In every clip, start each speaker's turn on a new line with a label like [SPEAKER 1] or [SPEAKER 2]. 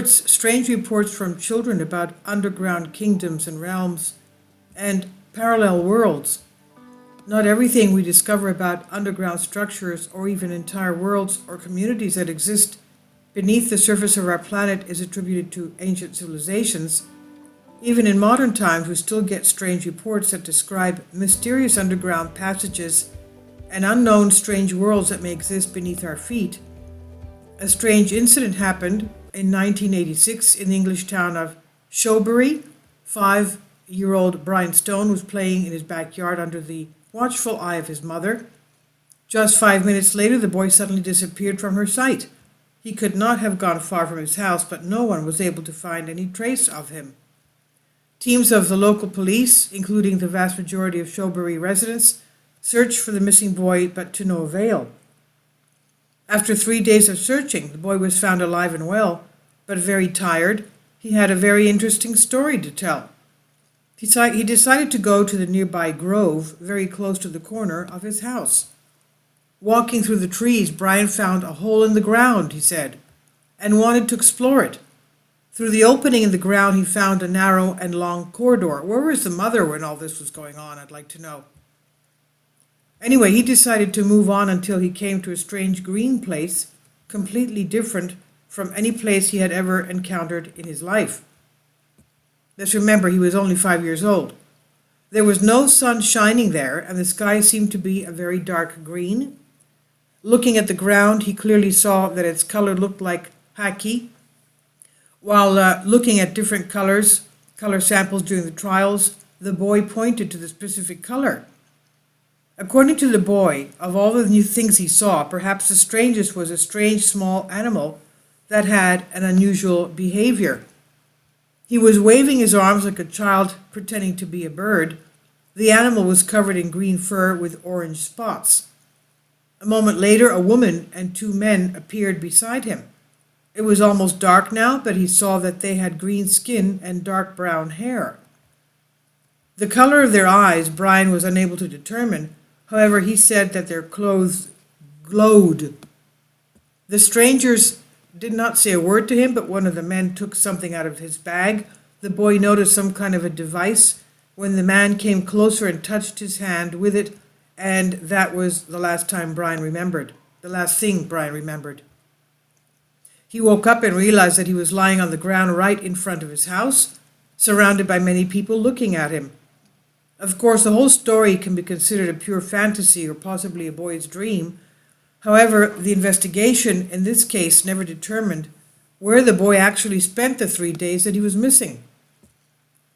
[SPEAKER 1] strange reports from children about underground kingdoms and realms and parallel worlds. Not everything we discover about underground structures or even entire worlds or communities that exist beneath the surface of our planet is attributed to ancient civilizations. Even in modern times, we still get strange reports that describe mysterious underground passages and unknown strange worlds that may exist beneath our feet. A strange incident happened in 1986 in the English town of Showbury. 5-year-old Brian Stone was playing in his backyard under the watchful eye of his mother. Just 5 minutes later, the boy suddenly disappeared from her sight. He could not have gone far from his house, but no one was able to find any trace of him. Teams of the local police, including the vast majority of Showbury residents, searched for the missing boy, but to no avail. After 3 days of searching, the boy was found alive and well, but very tired. He had a very interesting story to tell. He decided to go to the nearby grove, very close to the corner of his house. Walking through the trees, Brian found a hole in the ground, he said, and wanted to explore it. Through the opening in the ground, he found a narrow and long corridor. Where was the mother when all this was going on, I'd like to know. Anyway, he decided to move on until he came to a strange green place, completely different from any place he had ever encountered in his life. Let's remember, he was only 5 years old. There was no sun shining there, and the sky seemed to be a very dark green. Looking at the ground, he clearly saw that its color looked like khaki. While looking at different color samples during the trials, the boy pointed to the specific color. According to the boy, of all the new things he saw, perhaps the strangest was a strange small animal that had an unusual behavior. He was waving his arms like a child pretending to be a bird. The animal was covered in green fur with orange spots. A moment later, a woman and 2 men appeared beside him. It was almost dark now, but he saw that they had green skin and dark brown hair. The color of their eyes Brian was unable to determine. However, he said that their clothes glowed. The strangers did not say a word to him, but one of the men took something out of his bag. The boy noticed some kind of a device when the man came closer and touched his hand with it, and that was the last thing Brian remembered. He woke up and realized that he was lying on the ground right in front of his house, surrounded by many people looking at him. Of course, the whole story can be considered a pure fantasy or possibly a boy's dream. However, the investigation in this case never determined where the boy actually spent the 3 days that he was missing.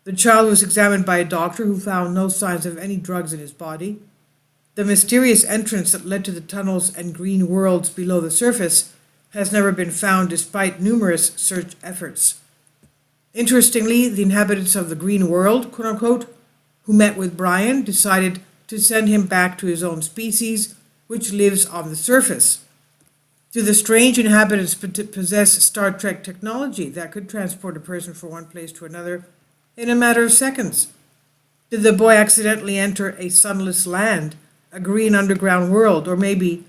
[SPEAKER 1] The child was examined by a doctor who found no signs of any drugs in his body. The mysterious entrance that led to the tunnels and green worlds below the surface has never been found despite numerous search efforts. Interestingly, the inhabitants of the green world, quote-unquote, who met with Brian, decided to send him back to his own species, which lives on the surface. Do the strange inhabitants possess Star Trek technology that could transport a person from one place to another in a matter of seconds? Did the boy accidentally enter a sunless land, a green underground world, or maybe,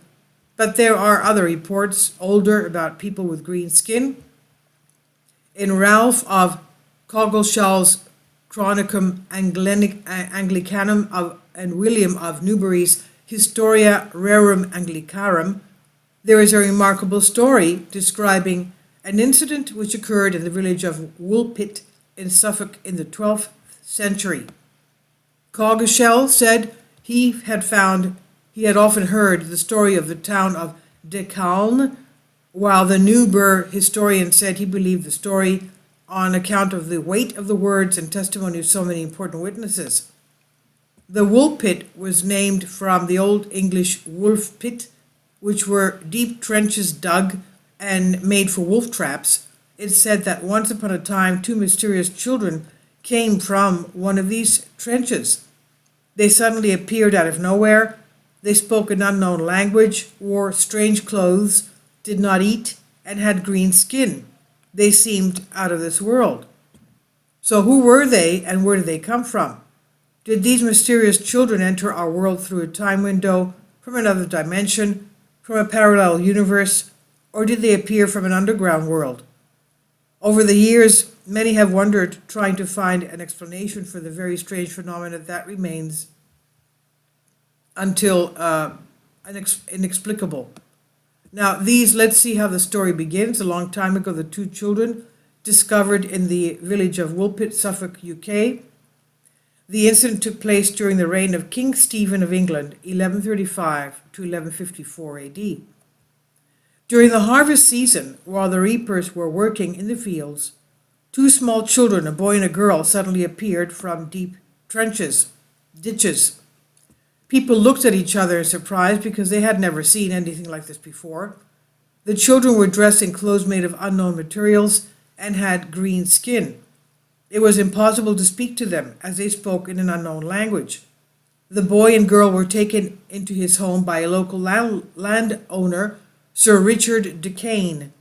[SPEAKER 1] but there are other reports, older, about people with green skin. In Ralph of Coggeshall's Chronicum Anglicanum and William of Newbury's Historia Rerum Anglicarum, there is a remarkable story describing an incident which occurred in the village of Woolpit in Suffolk in the 12th century. Coggeshall said he had often heard the story of the town of Decaulne, while the Newbury historian said he believed the story on account of the weight of the words and testimony of so many important witnesses. The wool pit was named from the Old English wolf pit, which were deep trenches dug and made for wolf traps. It's said that once upon a time 2 mysterious children came from one of these trenches. They suddenly appeared out of nowhere. They spoke an unknown language, wore strange clothes, did not eat, and had green skin. They seemed out of this world. So who were they and where did they come from? Did these mysterious children enter our world through a time window, from another dimension, from a parallel universe, or did they appear from an underground world? Over the years, many have wondered, trying to find an explanation for the very strange phenomena that remains until inexplicable. Now, let's see how the story begins. A long time ago, the two children discovered in the village of Woolpit, Suffolk, UK. The incident took place during the reign of King Stephen of England, 1135 to 1154 AD. During the harvest season, while the reapers were working in the fields, two small children, a boy and a girl, suddenly appeared from deep ditches. People looked at each other in surprise because they had never seen anything like this before. The children were dressed in clothes made of unknown materials and had green skin. It was impossible to speak to them, as they spoke in an unknown language. The boy and girl were taken into his home by a local landowner, Sir Richard Duquesne.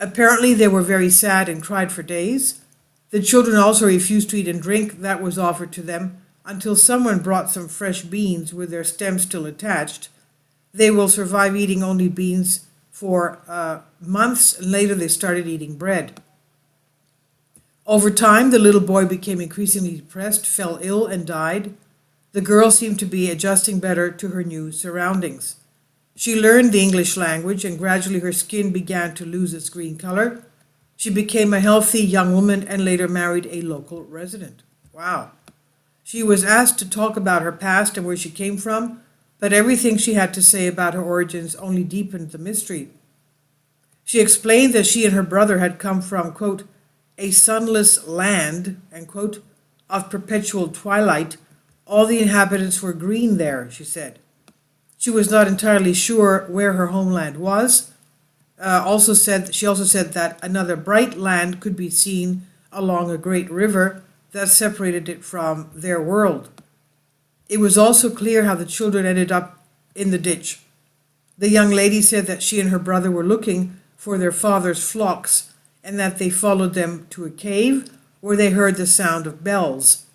[SPEAKER 1] Apparently they were very sad and cried for days. The children also refused to eat and drink that was offered to them until someone brought some fresh beans with their stems still attached. They will survive eating only beans for months, and later they started eating bread. Over time, the little boy became increasingly depressed, fell ill, and died. The girl seemed to be adjusting better to her new surroundings. She learned the English language, and gradually her skin began to lose its green color. She became a healthy young woman and later married a local resident. Wow. She was asked to talk about her past and where she came from, but everything she had to say about her origins only deepened the mystery. She explained that she and her brother had come from, quote, a sunless land, end quote, of perpetual twilight. All the inhabitants were green there, she said. She was not entirely sure where her homeland was. She also said that another bright land could be seen along a great river that separated it from their world. It was also clear how the children ended up in the ditch. The young lady said that she and her brother were looking for their father's flocks and that they followed them to a cave where they heard the sound of bells.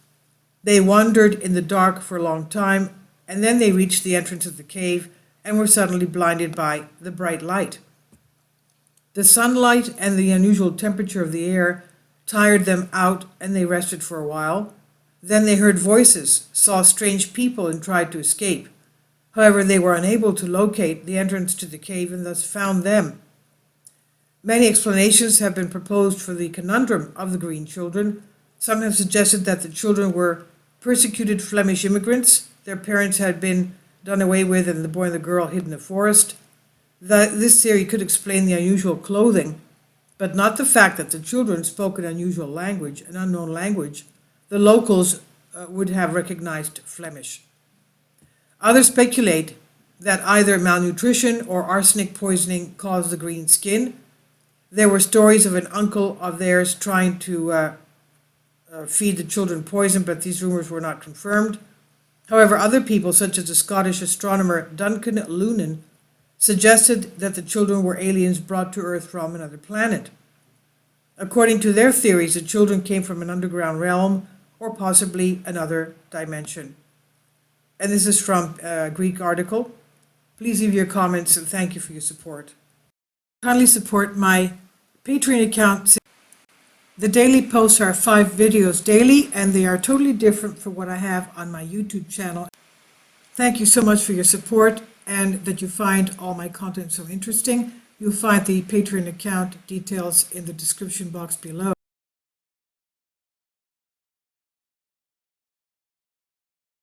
[SPEAKER 1] They wandered in the dark for a long time, and then they reached the entrance of the cave and were suddenly blinded by the bright light. The sunlight and the unusual temperature of the air tired them out, and they rested for a while. Then they heard voices, saw strange people, and tried to escape. However, they were unable to locate the entrance to the cave and thus found them. Many explanations have been proposed for the conundrum of the green children. Some have suggested that the children were persecuted Flemish immigrants. Their parents had been done away with and the boy and the girl hid in the forest. This theory could explain the unusual clothing, but not the fact that the children spoke an unusual language, an unknown language. The locals would have recognized Flemish. Others speculate that either malnutrition or arsenic poisoning caused the green skin. There were stories of an uncle of theirs trying to feed the children poison, but these rumors were not confirmed. However, other people, such as the Scottish astronomer Duncan Lunan, suggested that the children were aliens brought to Earth from another planet. According to their theories, the children came from an underground realm or possibly another dimension. And this is from a Greek article. Please leave your comments and thank you for your support. Kindly support my Patreon account. The daily posts are 5 videos daily, and they are totally different from what I have on my YouTube channel. Thank you so much for your support and that you find all my content so interesting. You'll find the Patreon account details in the description box below.